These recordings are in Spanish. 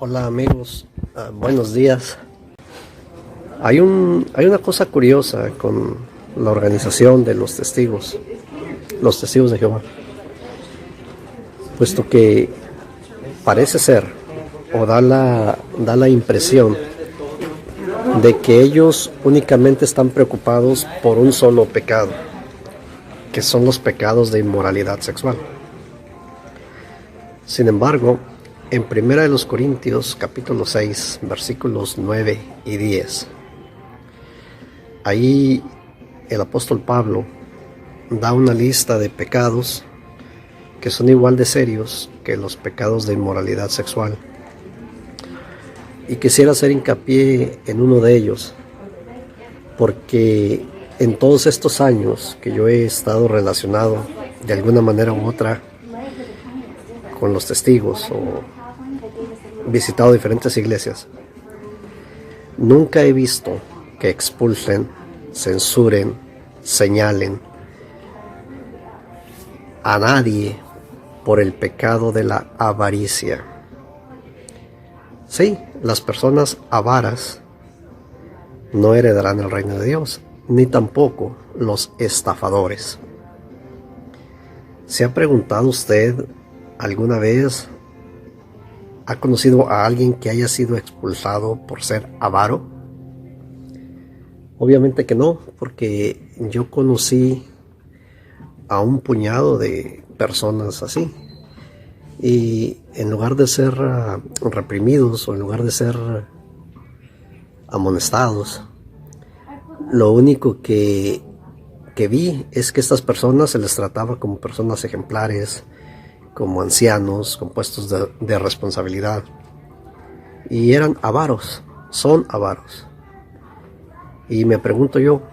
Hola amigos, buenos días. Hay una cosa curiosa con la organización de los testigos de Jehová, puesto que parece ser o da la impresión de que ellos únicamente están preocupados por un solo pecado, que son los pecados de inmoralidad sexual. Sin embargo, en 1 Corintios capítulo 6, versículos 9 y 10, ahí el apóstol Pablo da una lista de pecados que son igual de serios que los pecados de inmoralidad sexual. Y quisiera hacer hincapié en uno de ellos, porque en todos estos años que yo he estado relacionado de alguna manera u otra con los testigos o visitado diferentes iglesias, nunca he visto que expulsen, censuren, señalen a nadie por el pecado de la avaricia. Sí, las personas avaras no heredarán el reino de Dios, ni tampoco los estafadores. ¿Se ha preguntado usted alguna vez? ¿Ha conocido a alguien que haya sido expulsado por ser avaro? Obviamente que no, porque yo conocí a un puñado de personas así. Y en lugar de ser reprimidos o en lugar de ser amonestados, lo único que vi es que estas personas se les trataba como personas ejemplares, como ancianos con puestos de responsabilidad, y eran avaros, son avaros. Y me pregunto yo,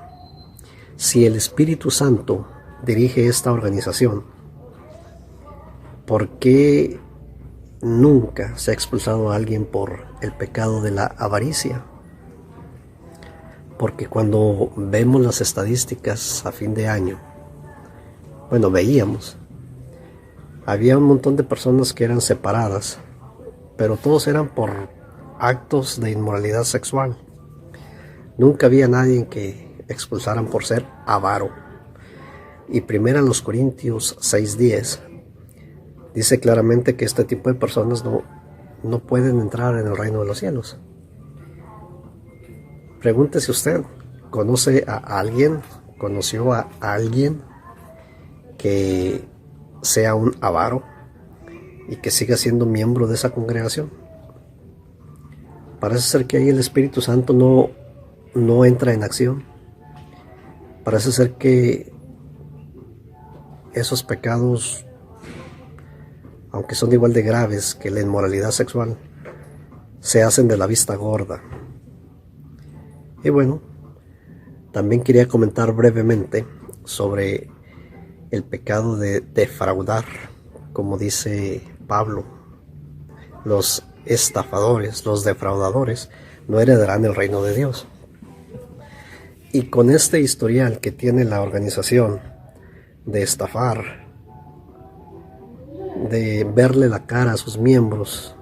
si el Espíritu Santo dirige esta organización, ¿por qué nunca se ha expulsado a alguien por el pecado de la avaricia? Porque cuando vemos las estadísticas a fin de año, veíamos, había un montón de personas que eran separadas, pero todos eran por actos de inmoralidad sexual. Nunca había nadie que expulsaran por ser avaro. Y 1 Corintios 6:10 dice claramente que este tipo de personas no pueden entrar en el reino de los cielos. Pregúntese usted, ¿conoció a alguien que sea un avaro y que siga siendo miembro de esa congregación? Parece ser que ahí el Espíritu Santo no entra en acción. Parece ser que esos pecados, aunque son igual de graves que la inmoralidad sexual, se hacen de la vista gorda. Y también quería comentar brevemente sobre el pecado de defraudar, como dice Pablo. Los estafadores, los defraudadores, no heredarán el reino de Dios. Y con este historial que tiene la organización de estafar, de verle la cara a sus miembros,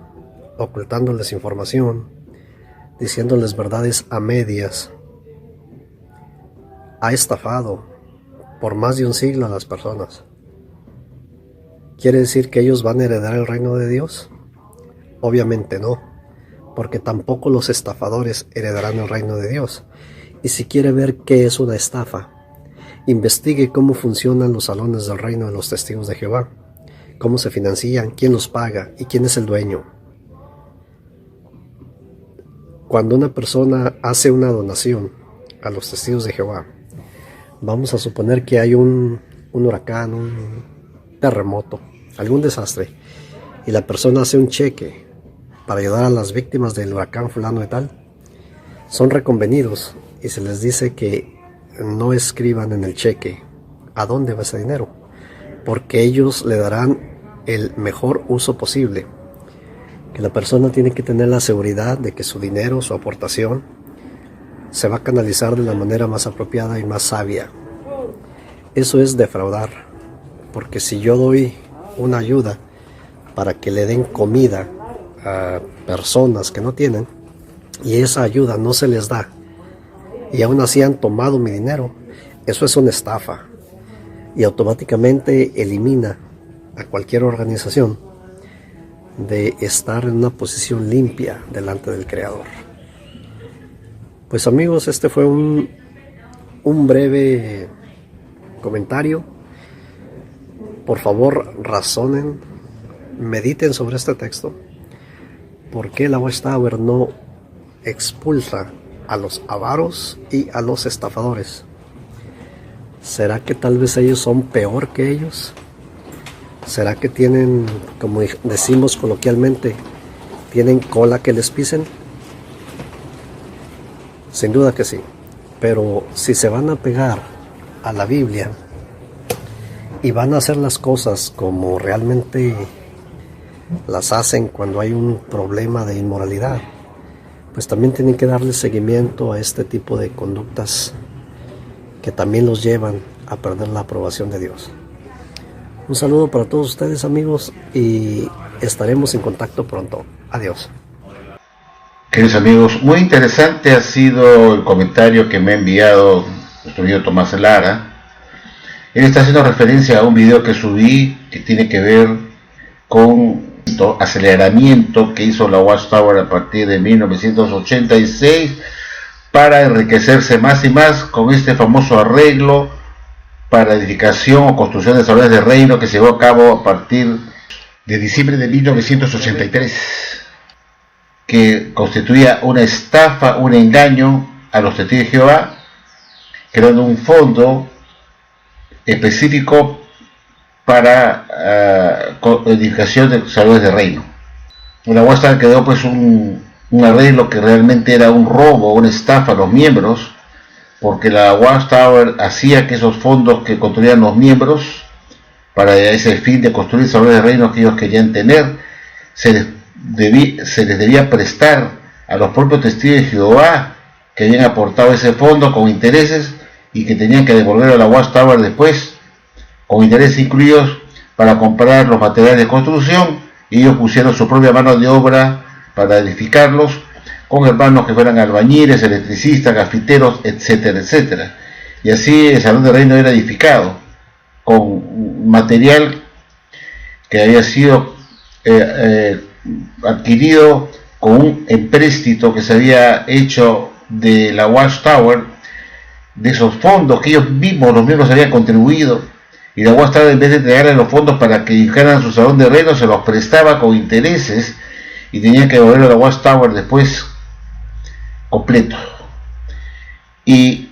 ocultándoles información, diciéndoles verdades a medias, ha estafado por más de un siglo a las personas. ¿Quiere decir que ellos van a heredar el reino de Dios? Obviamente no, porque tampoco los estafadores heredarán el reino de Dios. Y si quiere ver qué es una estafa, investigue cómo funcionan los salones del reino de los testigos de Jehová, cómo se financian, quién los paga y quién es el dueño. Cuando una persona hace una donación a los testigos de Jehová, vamos a suponer que hay un huracán, un terremoto, algún desastre, y la persona hace un cheque para ayudar a las víctimas del huracán fulano de tal. Son reconvenidos y se les dice que no escriban en el cheque a dónde va ese dinero, porque ellos le darán el mejor uso posible. Que la persona tiene que tener la seguridad de que su dinero, su aportación, se va a canalizar de la manera más apropiada y más sabia. Eso es defraudar, porque si yo doy una ayuda para que le den comida a personas que no tienen y esa ayuda no se les da y aún así han tomado mi dinero, eso es una estafa y automáticamente elimina a cualquier organización de estar en una posición limpia delante del Creador. Pues amigos, este fue un breve comentario. Por favor, razonen, mediten sobre este texto. ¿Por qué la Watchtower no expulsa a los avaros y a los estafadores? ¿Será que tal vez ellos son peor que ellos? ¿Será que tienen, como decimos coloquialmente, tienen cola que les pisen? Sin duda que sí. Pero si se van a pegar a la Biblia y van a hacer las cosas como realmente las hacen cuando hay un problema de inmoralidad, pues también tienen que darle seguimiento a este tipo de conductas que también los llevan a perder la aprobación de Dios. Un saludo para todos ustedes, amigos, y estaremos en contacto pronto. Adiós. Queridos amigos, muy interesante ha sido el comentario que me ha enviado nuestro amigo Tomás Lara. Él está haciendo referencia a un video que subí que tiene que ver con el aceleramiento que hizo la Watchtower a partir de 1986 para enriquecerse más y más con este famoso arreglo para edificación o construcción de salones de reino que se llevó a cabo a partir de diciembre de 1983, que constituía una estafa, un engaño a los testigos de Jehová, creando un fondo específico para edificación de salones de reino. La Watchtower quedó pues un arreglo que realmente era un robo, una estafa a los miembros, porque la Watchtower hacía que esos fondos que construían los miembros para ese fin de construir salones de reino que ellos querían tener, se les debía prestar a los propios testigos de Jehová que habían aportado ese fondo con intereses y que tenían que devolver a la Watchtower después con intereses incluidos para comprar los materiales de construcción, y ellos pusieron su propia mano de obra para edificarlos con hermanos que fueran albañiles, electricistas, gafiteros, etcétera, etcétera. Y así el salón de reino era edificado con material que había sido adquirido con un empréstito que se había hecho de la Watchtower, de esos fondos que ellos mismos, los miembros, habían contribuido, y la Watchtower, en vez de entregarle los fondos para que edificaran su salón de reino, se los prestaba con intereses y tenían que devolver a la Watchtower después completo. Y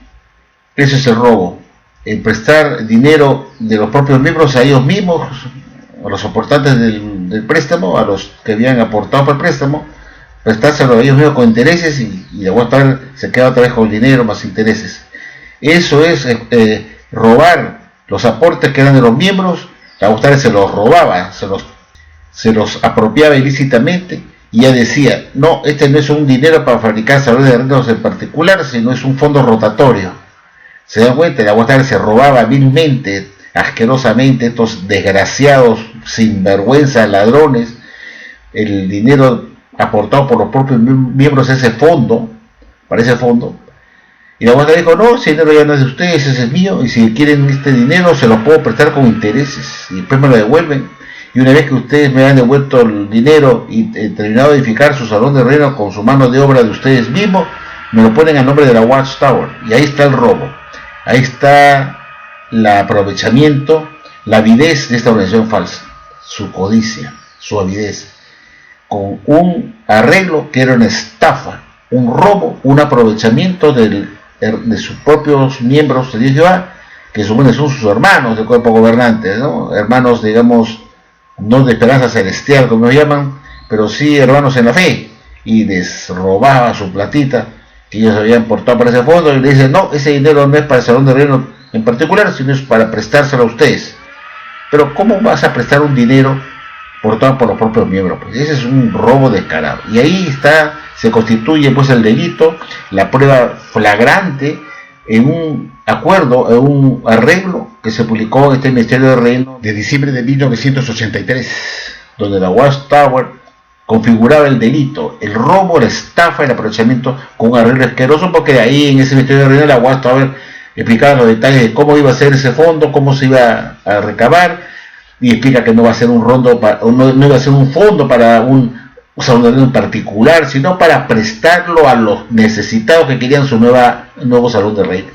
eso es el robo, el prestar dinero de los propios miembros a ellos mismos, a los aportantes del préstamo, a los que habían aportado para el préstamo, prestárselo a ellos mismos con intereses, y la Watchtower se queda otra vez con dinero más intereses. Eso es robar los aportes que eran de los miembros. La Watchtower se los robaba, se los apropiaba ilícitamente, y ya decía, no, este no es un dinero para fabricar salones de reinos en particular, sino es un fondo rotatorio. Se dan cuenta, la Watchtower se robaba vilmente, asquerosamente, estos desgraciados, sinvergüenza, ladrones, el dinero aportado por los propios miembros a ese fondo, para ese fondo. Y la Watchtower dijo, no, ese dinero ya no es de ustedes, ese es mío, y si quieren este dinero se lo puedo prestar con intereses, y después me lo devuelven. Y una vez que ustedes me han devuelto el dinero y terminado de edificar su salón de reino con su mano de obra de ustedes mismos, me lo ponen a nombre de la Watchtower. Y ahí está el robo, ahí está el aprovechamiento, la avidez de esta organización falsa, su codicia, su avidez, con un arreglo que era una estafa, un robo, un aprovechamiento de sus propios miembros de Jehová, que supone son sus hermanos del cuerpo gobernante, ¿no? Hermanos, digamos, no de esperanza celestial como lo llaman, pero sí hermanos en la fe, y les robaba su platita que ellos habían portado para ese fondo, y le dicen, no, ese dinero no es para el salón de reino en particular, sino es para prestárselo a ustedes. Pero ¿cómo vas a prestar un dinero portado por los propios miembros? Pues ese es un robo descarado, y ahí está, se constituye pues el delito, la prueba flagrante en un acuerdo, en un arreglo que se publicó en este Ministerio de Reino de diciembre de 1983, donde la Watchtower configuraba el delito, el robo, la estafa, el aprovechamiento con un arreglo asqueroso, porque de ahí en ese Ministerio de Reino la Watchtower explicaba los detalles de cómo iba a ser ese fondo, cómo se iba a recabar, y explica que no va a ser un no iba a ser un fondo para un salón de reino en particular, sino para prestarlo a los necesitados que querían su nuevo salón de reino.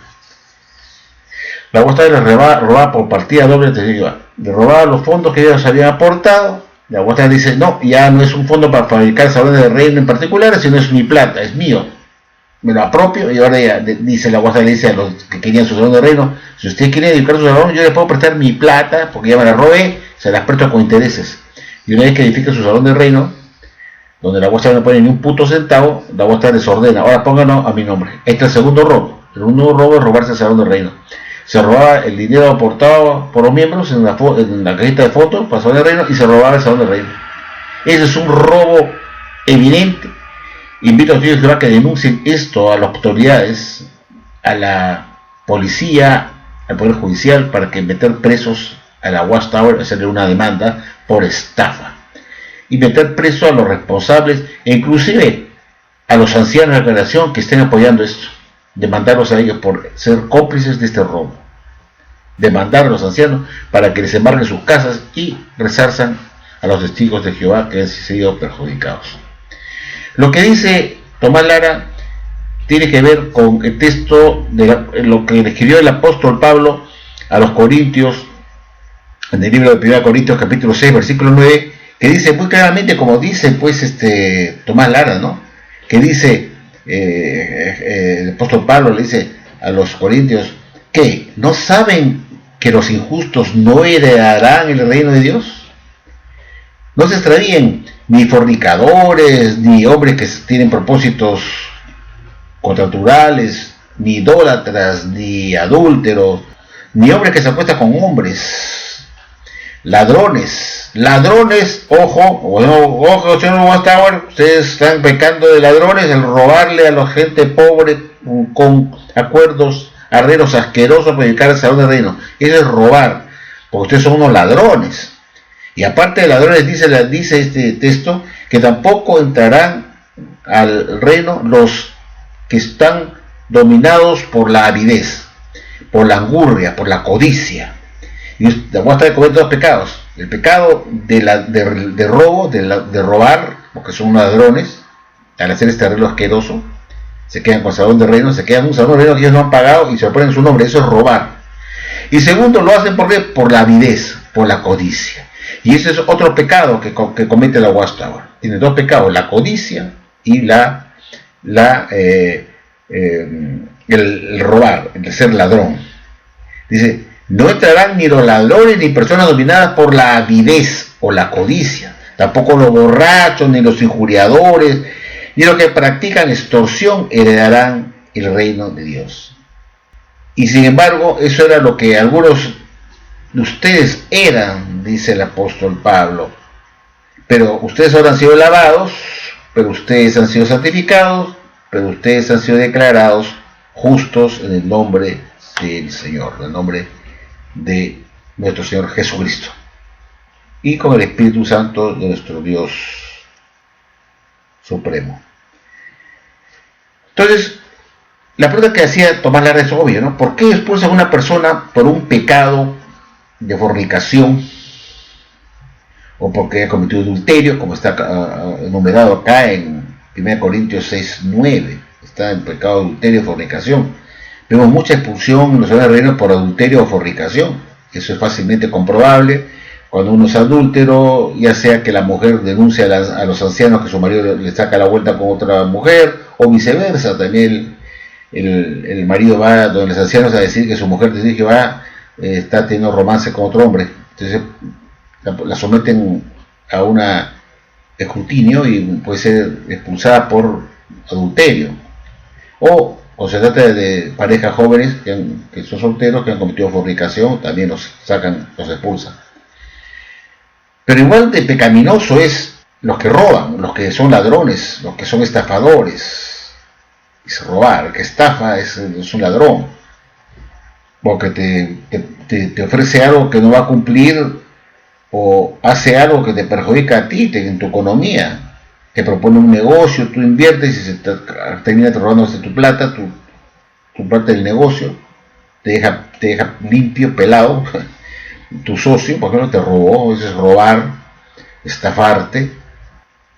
La Watchtower les robaba por partida doble, le robaba los fondos que ellos habían aportado. La Watchtower dice, no, ya no es un fondo para fabricar salones de reino en particular, sino es mi plata, es mío, me lo apropio. Y ahora ya dice la Watchtower, le dice a los que querían su salón de reino, si ustedes quieren edificar su salón, yo les puedo prestar mi plata, porque ya me la robé, se las presto con intereses. Y una vez que edifiquen su salón de reino, donde la Watchtower no pone ni un puto centavo, la Watchtower les ordena, ahora pónganlo a mi nombre. Este es el segundo robo. El segundo robo es robarse el salón de reino. Se robaba el dinero aportado por los miembros en la cajita de fotos para el salón de reino, y se robaba el salón de reino. Ese es un robo evidente. Invito a ustedes a que denuncien esto a las autoridades, a la policía, al Poder Judicial, para que meter presos a la Watchtower, hacerle una demanda por estafa. Y meter preso a los responsables e inclusive a los ancianos de la generación que estén apoyando esto. Demandarlos a ellos por ser cómplices de este robo. Demandar a los ancianos para que les embarguen sus casas y resarzan a los testigos de Jehová que han sido perjudicados. Lo que dice Tomás Lara tiene que ver con el texto de lo que le escribió el apóstol Pablo a los Corintios, en el libro de 1 Corintios capítulo 6, versículo 9, que dice muy claramente, como dice pues Tomás Lara, ¿no? Que dice, el apóstol Pablo le dice a los corintios, ¿qué? ¿No saben que los injustos no heredarán el reino de Dios? No se extravíen ni fornicadores, ni hombres que tienen propósitos contranaturales, ni idólatras, ni adúlteros, ni hombres que se acuestan con hombres, ladrones, ojo, señor Watchtower, ustedes están pecando de ladrones, el robarle a la gente pobre con acuerdos, arreglos asquerosos para dedicar al salón de reino. Eso es robar, porque ustedes son unos ladrones. Y aparte de ladrones, dice este texto, que tampoco entrarán al reino los que están dominados por la avidez, por la angurria, por la codicia. Y vamos a estar cometiendo dos pecados: el pecado de robo, de robar, porque son ladrones, al hacer este arreglo asqueroso, se quedan con el salón de reino, se quedan un salón de reino que ellos no han pagado y se lo ponen su nombre. Eso es robar. Y segundo, lo hacen por la avidez, por la codicia. Y ese es otro pecado que comete la Watchtower. Tiene dos pecados: la codicia y el robar, el ser ladrón. Dice, no entrarán ni los ladrones ni personas dominadas por la avidez o la codicia, tampoco los borrachos, ni los injuriadores, ni los que practican extorsión heredarán el reino de Dios. Y sin embargo, eso era lo que algunos de ustedes eran, dice el apóstol Pablo. Pero ustedes ahora han sido lavados, pero ustedes han sido santificados, pero ustedes han sido declarados justos en el nombre del Señor, en el nombre de nuestro Señor Jesucristo, y con el Espíritu Santo de nuestro Dios Supremo. Entonces, la pregunta que hacía Tomás Lara es obvia, ¿no? ¿Por qué expulsan a una persona por un pecado de fornicación, o porque ha cometido adulterio, como está enumerado acá en 1 Corintios 6:9? Está en pecado de adulterio y fornicación. Vemos mucha expulsión en los salones de reino por adulterio o fornicación. Eso es fácilmente comprobable cuando uno es adúltero, ya sea que la mujer denuncia a los ancianos que su marido le saca la vuelta con otra mujer, o viceversa. También el marido va donde los ancianos a decir que su mujer dice que está teniendo romance con otro hombre. Entonces la someten a un escrutinio y puede ser expulsada por adulterio. O se trata de parejas jóvenes que son solteros, que han cometido fornicación, también los expulsan. Pero igual de pecaminoso es los que roban, los que son ladrones, los que son estafadores. Es robar, el que estafa es un ladrón, porque te ofrece algo que no va a cumplir, o hace algo que te perjudica a ti, en tu economía. te propone un negocio, tú inviertes y se termina robándose tu plata, tu parte del negocio, te deja limpio, pelado. Tu socio, por ejemplo, te robó, eso es robar, estafarte,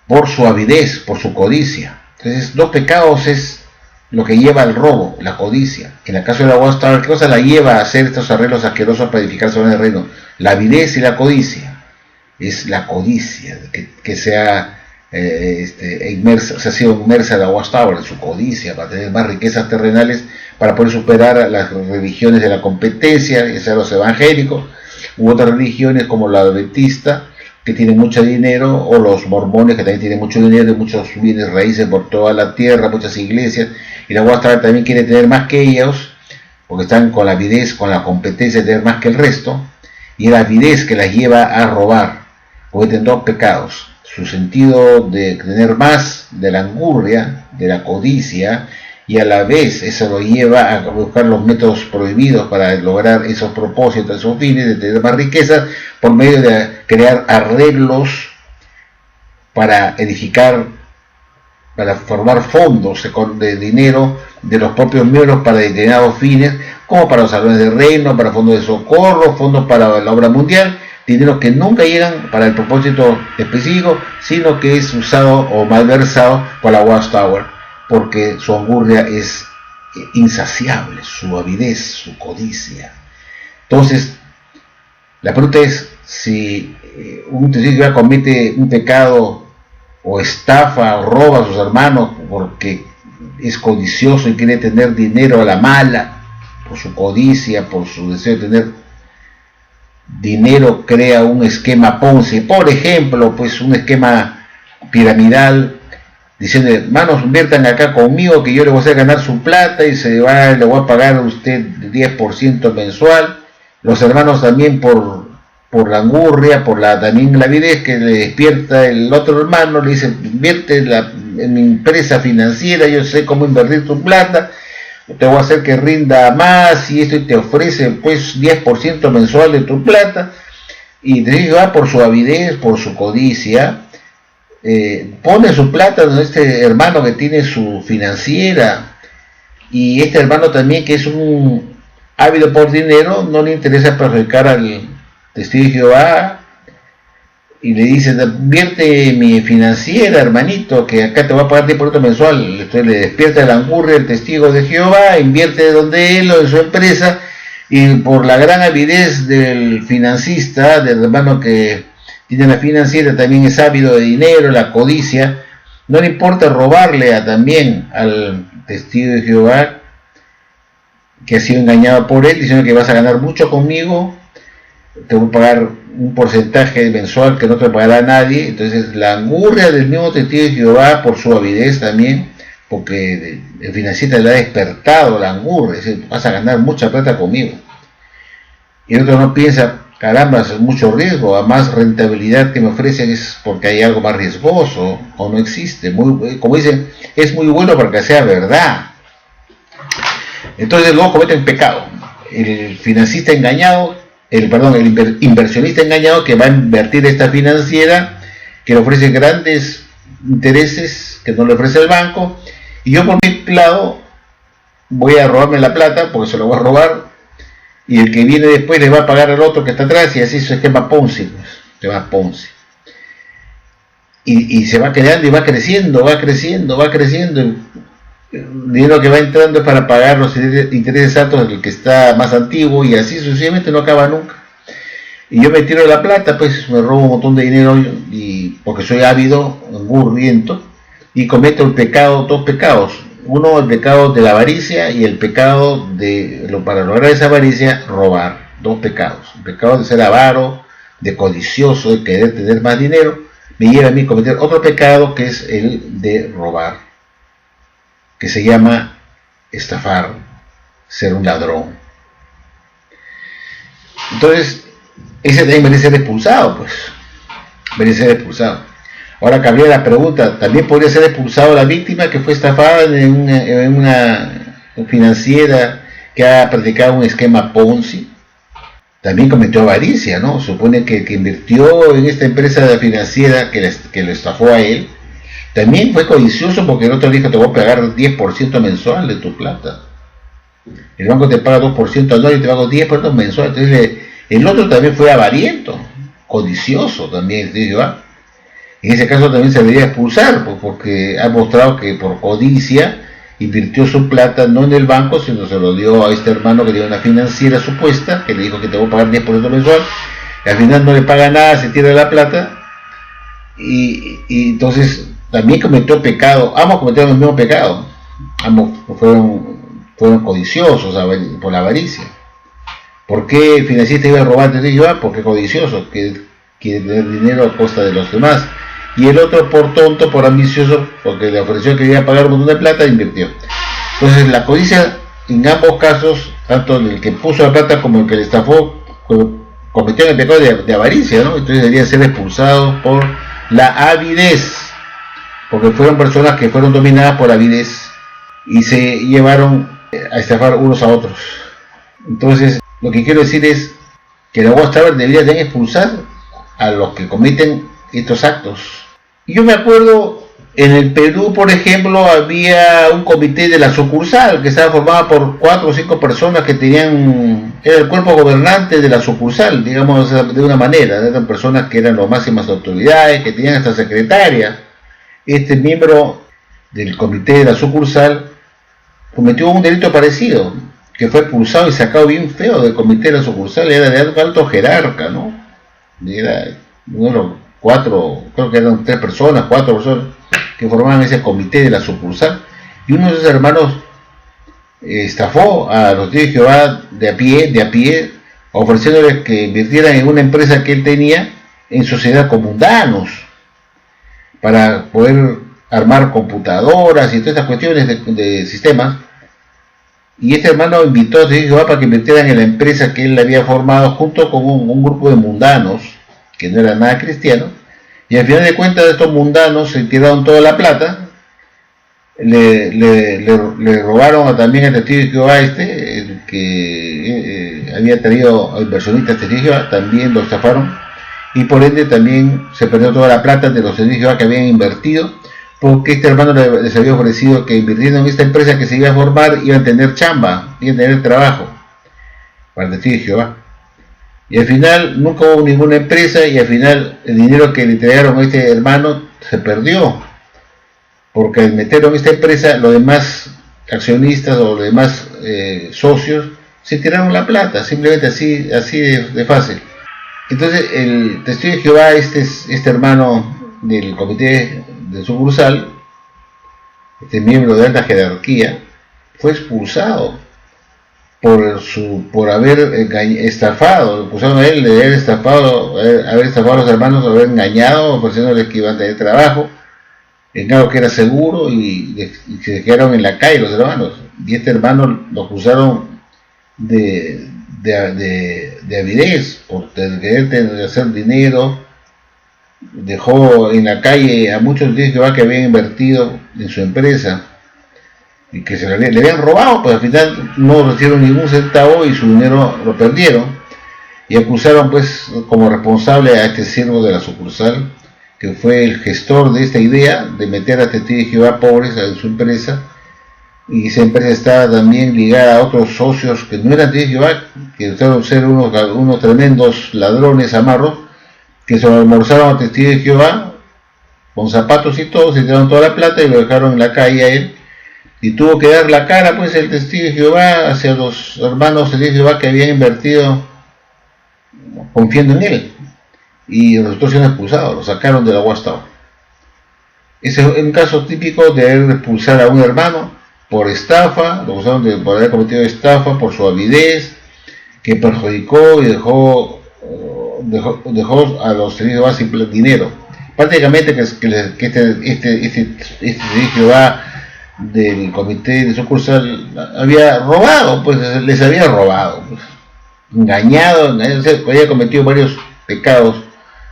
por su avidez, por su codicia. Entonces, dos pecados es lo que lleva al robo, la codicia. En el caso de la Watchtower, ¿qué cosa la lleva a hacer estos arreglos asquerosos para edificar sobre el reino? La avidez y la codicia. Es la codicia, que sea se ha sido inmersa la Watchtower en su codicia para tener más riquezas terrenales, para poder superar a las religiones de la competencia, ya sea los evangélicos u otras religiones como la adventista, que tienen mucho dinero, o los mormones, que también tienen mucho dinero y muchos bienes raíces por toda la tierra, muchas iglesias, y la Watchtower también quiere tener más que ellos, porque están con la avidez, con la competencia de tener más que el resto, y es la avidez que las lleva a robar. Cometen dos pecados: su sentido de tener más, de la angurria, de la codicia, y a la vez eso lo lleva a buscar los métodos prohibidos para lograr esos propósitos, esos fines de tener más riqueza, por medio de crear arreglos para edificar, para formar fondos de dinero de los propios miembros para determinados fines, como para los salones de reino, para fondos de socorro, fondos para la obra mundial, dinero que nunca llegan para el propósito específico, sino que es usado o malversado por la Watchtower, porque su angurria es insaciable, su avidez, su codicia. Entonces, la pregunta es, si un testigo de Jehová comete un pecado, o estafa, o roba a sus hermanos porque es codicioso y quiere tener dinero a la mala, por su codicia, por su deseo de tener dinero, crea un esquema Ponzi, por ejemplo, pues un esquema piramidal, diciendo: hermanos, inviertan acá conmigo que yo le voy a hacer ganar su plata y le voy a pagar a usted 10% mensual. Los hermanos también por la angurria, también la avidez, que le despierta el otro hermano, le dice: invierte en mi empresa financiera, yo sé cómo invertir tu plata, te voy a hacer que rinda más, y esto te ofrece pues 10% mensual de tu plata. Y te dice: por su avidez, por su codicia, pone su plata en este hermano que tiene su financiera, y este hermano también, que es un ávido por dinero, no le interesa perjudicar al testigo de Jehová, y le dice: invierte en mi financiera, hermanito, que acá te va a pagar 10% mensual. Entonces le despierta la angurria el testigo de Jehová, invierte donde él o en su empresa, y por la gran avidez del financista, del hermano que tiene la financiera, también es ávido de dinero, la codicia, no le importa robarle también al testigo de Jehová, que ha sido engañado por él, diciendo que vas a ganar mucho conmigo, te voy a pagar un porcentaje mensual que no te pagará nadie. Entonces la angurria del mismo testigo de Jehová, por su avidez también, porque el financista le ha despertado la angurria, es decir: vas a ganar mucha plata conmigo. Y el otro no piensa: caramba, es mucho riesgo, a más rentabilidad que me ofrecen es porque hay algo más riesgoso, o no existe. Como dicen, es muy bueno para que sea verdad. Entonces luego cometen pecado. El financista engañado, el inversionista engañado, que va a invertir esta financiera, que le ofrece grandes intereses que no le ofrece el banco, y yo por mi lado voy a robarme la plata, porque se lo voy a robar, y el que viene después le va a pagar al otro que está atrás, y así se esquema Ponzi, pues, se llama Ponzi. Y se va creando y va creciendo. El dinero que va entrando es para pagar los intereses altos del que está más antiguo, y así sucesivamente, no acaba nunca. Y yo me tiro la plata, pues me robo un montón de dinero, y porque soy ávido, angurriento, y cometo el pecado, dos pecados. Uno, el pecado de la avaricia, y el pecado para lograr esa avaricia, robar. Dos pecados: el pecado de ser avaro, de codicioso, de querer tener más dinero, me lleva a mí a cometer otro pecado, que es el de robar, que se llama estafar, ser un ladrón. Entonces, ese también merece ser expulsado, pues. Merece ser expulsado. Ahora cabría la pregunta: ¿también podría ser expulsado la víctima que fue estafada en una financiera que ha practicado un esquema Ponzi? También cometió avaricia, ¿no? Supone que invirtió en esta empresa financiera que lo estafó a él, también fue codicioso porque el otro dijo te voy a pagar 10% mensual de tu plata. El banco te paga 2% anual y te paga 10% mensual. Entonces el otro también fue avariento, codicioso también, ¿sí? En ese caso también se debería expulsar, pues, porque ha mostrado que por codicia invirtió su plata no en el banco, sino se lo dio a este hermano que tiene una financiera supuesta, que le dijo que te voy a pagar 10% mensual, y al final no le paga nada, se tira la plata, y entonces también cometió pecado. Ambos cometieron el mismo pecado, ambos fueron codiciosos por la avaricia. ¿Por qué el financista iba a robar de Jehová? Porque es codicioso, que quiere tener dinero a costa de los demás. Y el otro por tonto, por ambicioso, porque le ofreció que iba a pagar un montón de plata e invirtió. Entonces la codicia en ambos casos, tanto el que puso la plata como el que le estafó, cometió el pecado de avaricia, ¿no? Entonces deberían ser expulsados por la avidez, porque fueron personas que fueron dominadas por avidez y se llevaron a estafar unos a otros. Entonces lo que quiero decir es que la Watchtower debería de expulsar a los que cometen estos actos. Yo me acuerdo, en el Perú, por ejemplo, había un comité de la sucursal que estaba formado por 4 o 5 personas que era el cuerpo gobernante de la sucursal, digamos de una manera, eran personas que eran las máximas autoridades, que tenían hasta secretaria. Este miembro del comité de la sucursal cometió un delito parecido, que fue expulsado y sacado bien feo del comité de la sucursal. Era de alto jerarca, ¿no? Era uno de los 4, creo que eran 4 personas que formaban ese comité de la sucursal, y uno de esos hermanos estafó a los testigos de Jehová de a pie, ofreciéndoles que invirtieran en una empresa que él tenía en sociedad con mundanos, para poder armar computadoras y todas estas cuestiones de sistemas. Y este hermano invitó a los testigos de Jehová para que invirtieran en la empresa que él había formado junto con un grupo de mundanos que no era nada cristiano, y al final de cuentas estos mundanos se tiraron toda la plata, le robaron también al testigo de Jehová el que había traído a inversionistas testigos de Jehová, también lo estafaron, y por ende también se perdió toda la plata de los testigos de Jehová que habían invertido, porque este hermano les había ofrecido que invirtiendo en esta empresa que se iba a formar iban a tener chamba, iban a tener trabajo para el testigo de Jehová. Y al final nunca hubo ninguna empresa, y al final el dinero que le entregaron a este hermano se perdió, porque al meterlo en esta empresa los demás accionistas o los demás socios se tiraron la plata, simplemente así de fácil. Entonces el testigo de Jehová, este hermano del comité de sucursal, este miembro de alta jerarquía, fue expulsado por haber estafado. Lo acusaron a él de haber estafado a los hermanos, de haber engañado, ofreciéndoles que iban a tener trabajo en algo que era seguro, y se quedaron en la calle los hermanos. Y este hermano lo acusaron de avidez, por querer hacer dinero. Dejó en la calle a muchos de Jehová que habían invertido en su empresa y que le habían robado, pues al final no recibieron ningún centavo y su dinero lo perdieron, y acusaron pues como responsable a este siervo de la sucursal, que fue el gestor de esta idea de meter a testigos de Jehová pobres en su empresa, y esa empresa estaba también ligada a otros socios que no eran testigos de Jehová, que estaban ser unos tremendos ladrones amarros, que se almorzaron a testigos de Jehová con zapatos y todo, se tiraron toda la plata y lo dejaron en la calle a él, y tuvo que dar la cara pues el testigo de Jehová hacia los hermanos testigos de Jehová que habían invertido confiando en él, y resultó siendo expulsado, lo sacaron de la Watchtower. Ese es un caso típico de haber expulsar a un hermano por estafa, lo acusaron por haber cometido estafa, por su avidez, que perjudicó y dejó a los testigos de Jehová sin dinero. Prácticamente que este Jehová del comité de sucursal había robado, pues les había robado, pues, engañado, había cometido varios pecados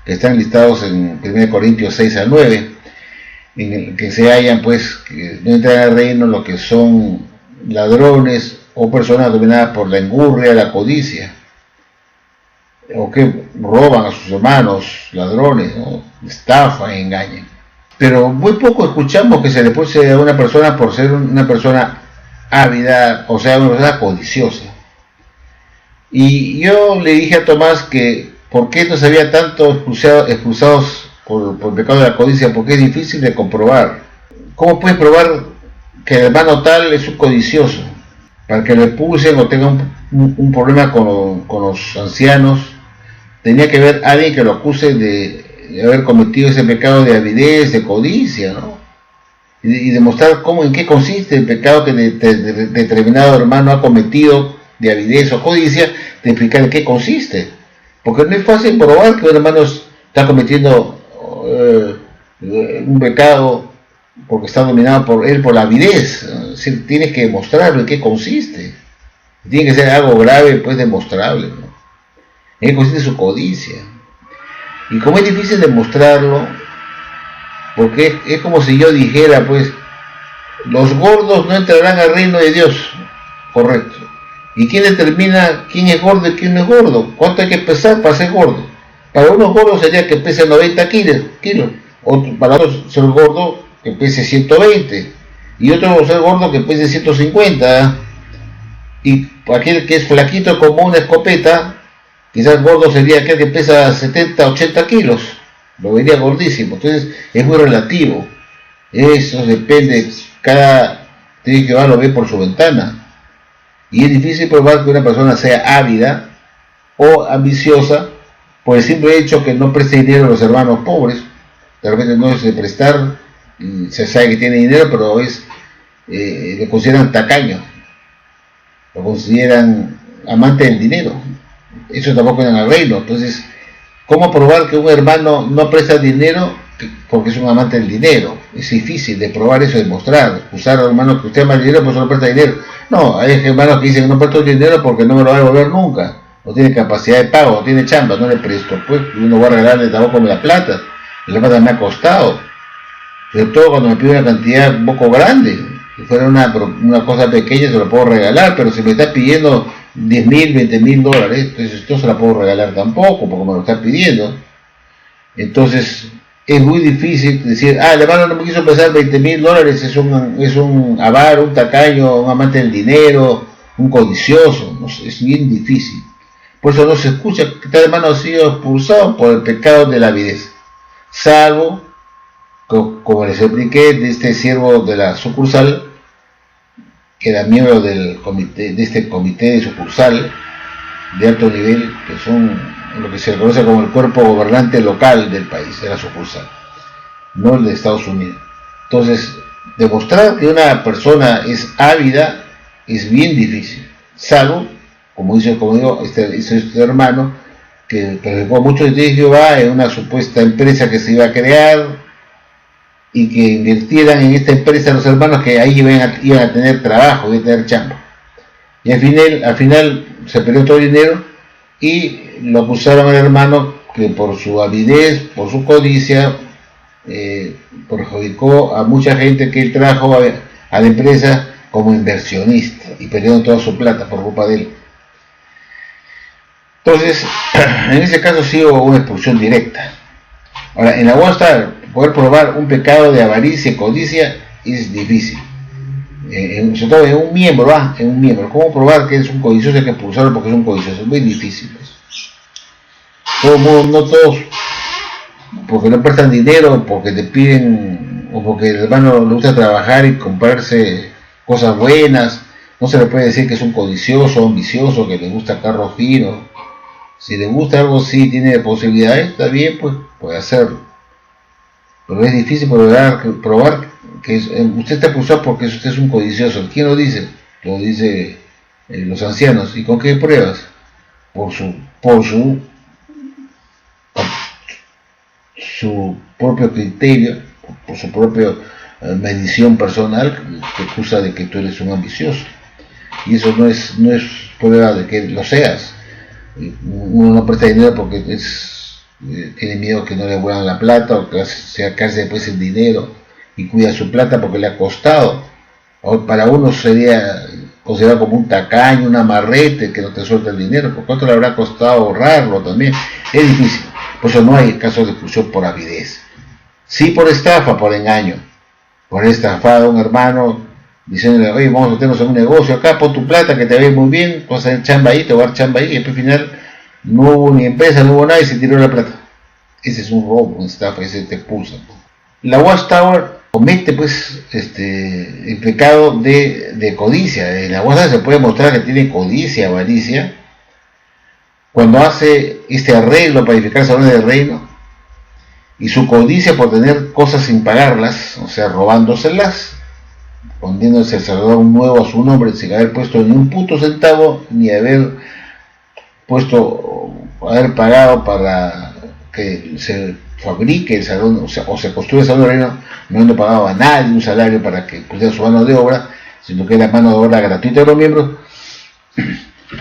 que están listados en 1 Corintios 6 al 9, en el que se hallan pues que no entran al reino lo que son ladrones o personas dominadas por la engurria, la codicia, o que roban a sus hermanos, ladrones, ¿no? Estafan y engañan. pero muy poco escuchamos que se le puse a una persona por ser una persona ávida, o sea, una persona codiciosa. Y yo le dije a Tomás que por qué no se había tanto expulsados por el pecado de la codicia, porque es difícil de comprobar. ¿Cómo puedes probar que el hermano tal es un codicioso? Para que lo expulsen o tenga un problema con los ancianos, tenía que haber alguien que lo acuse de haber cometido ese pecado de avidez, de codicia, ¿no? Y demostrar en qué consiste el pecado que determinado hermano ha cometido de avidez o codicia, de explicar en qué consiste. Porque no es fácil probar que un hermano está cometiendo un pecado porque está dominado por la avidez. Es decir, tienes que mostrarlo en qué consiste. Tiene que ser algo grave, pues demostrable, ¿no? En qué consiste su codicia. Y como es difícil demostrarlo, porque es como si yo dijera, pues, los gordos no entrarán al reino de Dios. Correcto. ¿Y quién determina quién es gordo y quién no es gordo? ¿Cuánto hay que pesar para ser gordo? Para unos gordos sería que pese 90 kilos. Para otros ser gordo que pese 120. Y otro ser gordo que pese 150. Y aquel que es flaquito como una escopeta, quizás gordo sería aquel que pesa 70, 80 kilos. Lo vería gordísimo. Entonces es muy relativo. Eso depende. Cada tiene que lo ve por su ventana. Y es difícil probar que una persona sea ávida o ambiciosa por el simple hecho que no preste dinero a los hermanos pobres. De repente no es de prestar, se sabe que tiene dinero, pero lo consideran tacaño, lo consideran amante del dinero. Eso tampoco es en el reino. Entonces, ¿cómo probar que un hermano no presta dinero porque es un amante del dinero? Es difícil de probar eso, de mostrar. Usar a hermanos que usted ama el dinero, pues no presta dinero. No, hay hermanos que dicen que no presto dinero porque no me lo va a devolver nunca. No tiene capacidad de pago, no tiene chamba, no le presto. Pues uno va a regalarle tampoco la plata. La plata me ha costado. Sobre todo cuando me pide una cantidad un poco grande. Si fuera una cosa pequeña se lo puedo regalar, pero si me está pidiendo 10.000, 20.000 dólares, entonces no se la puedo regalar tampoco porque me lo está pidiendo. Entonces es muy difícil decir, el hermano no me quiso prestar 20.000 dólares, es un avaro, un tacaño, un amante del dinero, un codicioso. No sé, es bien difícil. Por eso no se escucha que tal hermano ha sido expulsado por el pecado de la avidez, salvo, como les expliqué, de este siervo de la sucursal, que era miembro del comité, de este comité de sucursal de alto nivel, que son lo que se conoce como el cuerpo gobernante local del país, de la sucursal, no el de Estados Unidos. Entonces, demostrar que una persona es ávida es bien difícil, salvo, como digo, este hermano, que predicó mucho de Jehová en una supuesta empresa que se iba a crear, y que invirtieran en esta empresa los hermanos, que ahí iban a tener trabajo, iban a tener chamba. Y al final se perdió todo el dinero y lo acusaron al hermano que por su avidez, por su codicia, perjudicó a mucha gente que él trajo a la empresa como inversionista y perdieron toda su plata por culpa de él. Entonces, en ese caso sí hubo una expulsión directa. Ahora, en la WhatsApp, poder probar un pecado de avaricia y codicia es difícil. Sobre todo en un miembro. ¿Cómo probar que es un codicioso, hay que expulsarlo porque es un codicioso? Es muy difícil. No todos, porque no prestan dinero, porque te piden, o porque el hermano le gusta trabajar y comprarse cosas buenas, no se le puede decir que es un codicioso, ambicioso, que le gusta carros finos. Si le gusta algo, sí tiene posibilidades, está bien, pues puede hacerlo. Pero es difícil probar que usted está acusado porque usted es un codicioso. ¿Quién lo dice? Lo dice los ancianos. ¿Y con qué pruebas? Por su propio criterio, por su propia medición personal, que acusa de que tú eres un ambicioso. Y eso no es prueba de que lo seas. Uno no presta dinero porque tiene miedo que no le devuelvan la plata, o que se acabe después el dinero, y cuida su plata porque le ha costado. O para uno sería considerado como un tacaño, un amarrete que no te suelta el dinero, porque cuánto le habrá costado ahorrarlo también. Es difícil. Por eso no hay casos de expulsión por avidez. Sí por estafa, por engaño, por estafado a un hermano, diciéndole, oye, vamos a meternos en un negocio acá, pon tu plata que te va muy bien, vas a hacer chamba ahí, te voy a dar chamba ahí, y al final no hubo ni empresa, no hubo nada y se tiró la plata. Ese es un robo, una estafa, ese te expulsa. La Watchtower comete pues el pecado de codicia. En la Watchtower se puede mostrar que tiene codicia, avaricia, cuando hace este arreglo para edificar salones del reino, y su codicia por tener cosas sin pagarlas, o sea, robándoselas, poniéndose el Salvador nuevo a su nombre sin haber puesto ni un puto centavo, ni haber pagado para que se fabrique el salón, o se construye el salón del reino, no habiendo pagado a nadie un salario para que pusiera su mano de obra, sino que es la mano de obra gratuita de los miembros.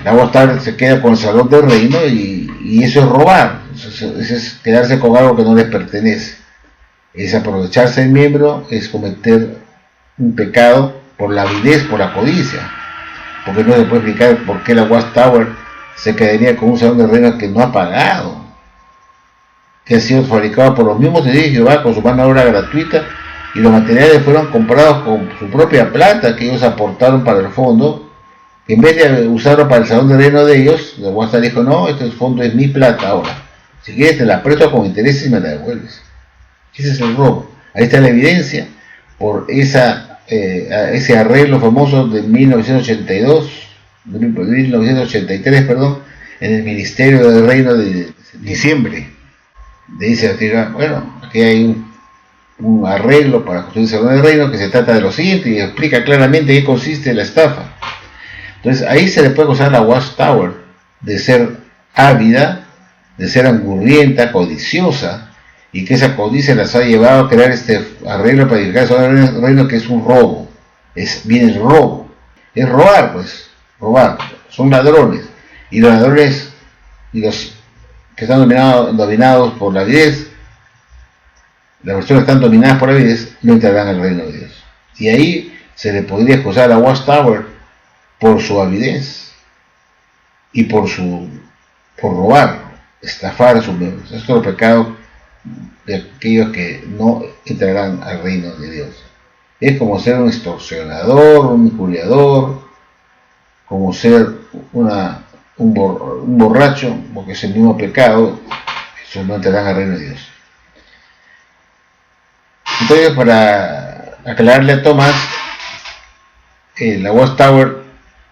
La Watchtower se queda con el salón del reino y eso es robar, eso es quedarse con algo que no les pertenece, es aprovecharse del miembro, es cometer un pecado por la avidez, por la codicia, porque no se puede explicar por qué la Watchtower se quedaría con un salón del reino que no ha pagado, que ha sido fabricado por los mismos testigos de Jehová con su mano de obra gratuita, y los materiales fueron comprados con su propia plata que ellos aportaron para el fondo. En vez de usarlo para el salón del reino de ellos, la Watchtower dijo, no, este fondo es mi plata ahora, si quieres te la presto con intereses y me la devuelves. Ese es el robo. Ahí está la evidencia por ese arreglo famoso de 1983, perdón, en el Ministerio del Reino de diciembre. Dice, bueno, aquí hay un arreglo para construir el Salón del Reino que se trata de lo siguiente y explica claramente en qué consiste la estafa. Entonces ahí se le puede acusar a la Watchtower de ser ávida, de ser angurrienta, codiciosa, y que esa codicia las ha llevado a crear este arreglo para edificar el Salón del Reino, que es un robo. Viene el robo, es robar, pues, robar, son ladrones, y los ladrones y los que están dominados por la avidez, las personas que están dominadas por la avidez no entrarán al reino de Dios. Y ahí se le podría acusar a la Watchtower por su avidez y por robar, estafar a sus miembros. Esto es el pecado de aquellos que no entrarán al reino de Dios. Es como ser un extorsionador, un injuriador, como ser un borracho, porque es el mismo pecado, eso no entrarán al reino de Dios. Entonces, para aclararle a Tomás, la Watchtower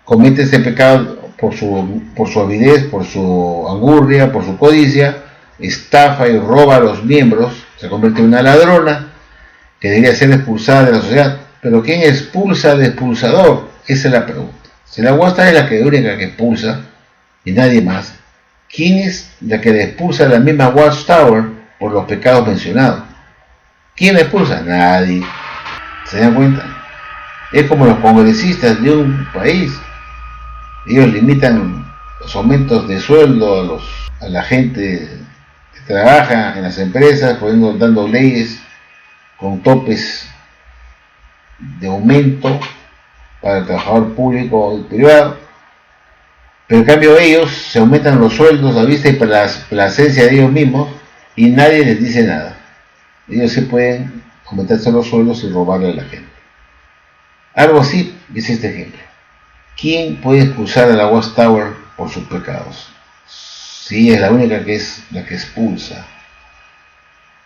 comete ese pecado por su avidez, por su angurria, por su codicia, estafa y roba a los miembros, se convierte en una ladrona que debería ser expulsada de la sociedad. Pero ¿quién expulsa al expulsador? Esa es la pregunta. Si la Watchtower es la única que expulsa y nadie más, ¿quién es la que le expulsa a la misma Watchtower por los pecados mencionados? ¿Quién la expulsa? Nadie. ¿Se dan cuenta? Es como los congresistas de un país. Ellos limitan los aumentos de sueldo a la gente que trabaja en las empresas, dando leyes con topes de aumento para el trabajador público y privado, pero en cambio ellos se aumentan los sueldos a vista y para la placencia de ellos mismos y nadie les dice nada. Ellos sí pueden aumentarse los sueldos y robarle a la gente. Algo así es este ejemplo. ¿Quién puede expulsar a la Watchtower por sus pecados? Si ella es la única que es la que expulsa.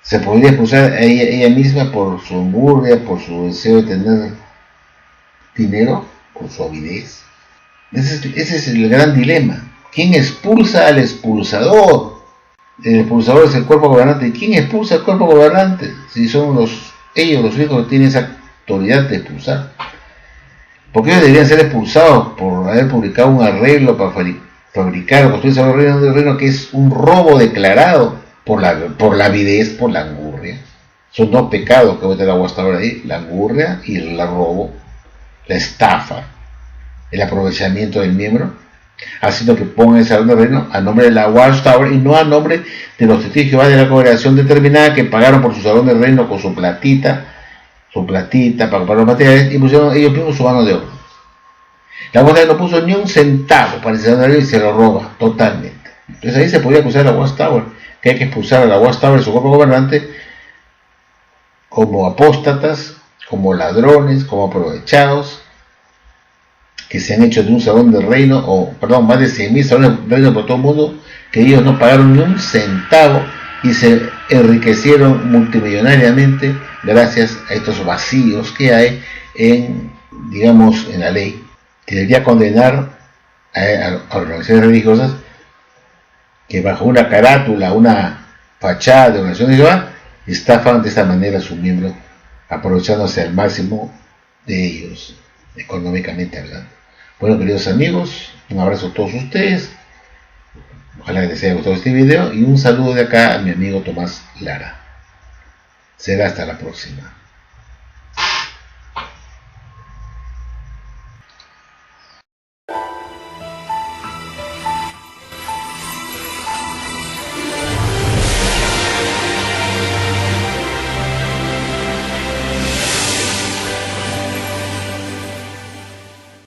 Se podría expulsar a ella misma por su angurria, por su deseo de tener dinero, por su avidez. Ese es el gran dilema. ¿Quién expulsa al expulsador? El expulsador es el cuerpo gobernante. ¿Y quién expulsa al cuerpo gobernante? Si son ellos los únicos que tienen esa autoridad de expulsar. Porque ellos deberían ser expulsados por haber publicado un arreglo para fabricar o construir el reino del reino, que es un robo declarado por la avidez, por la angurria. Son dos pecados que voy a tener la Watchtower ahí: la angurria y el robo, la estafa, el aprovechamiento del miembro, haciendo que pongan el salón del reino a nombre de la Watchtower y no a nombre de los testigos de Jehová de la congregación determinada que pagaron por su salón del reino con su platita para comprar los materiales y pusieron ellos mismos su mano de obra. La Watchtower no puso ni un centavo para el salón del reino y se lo roba totalmente. Entonces ahí se podría acusar a la Watchtower, que hay que expulsar a la Watchtower de su cuerpo gobernante como apóstatas, como ladrones, como aprovechados, que se han hecho de un salón del reino, o perdón, más de 100.000 salones del reino por todo el mundo, que ellos no pagaron ni un centavo y se enriquecieron multimillonariamente gracias a estos vacíos que hay en, digamos, en la ley, que debería condenar a organizaciones religiosas que bajo una carátula, una fachada de organización de Jehová, estafan de esta manera a sus miembros, aprovechándose al máximo de ellos, económicamente hablando. Bueno, queridos amigos, un abrazo a todos ustedes, ojalá les haya gustado este video y un saludo de acá a mi amigo Tomás Lara. Será hasta la próxima.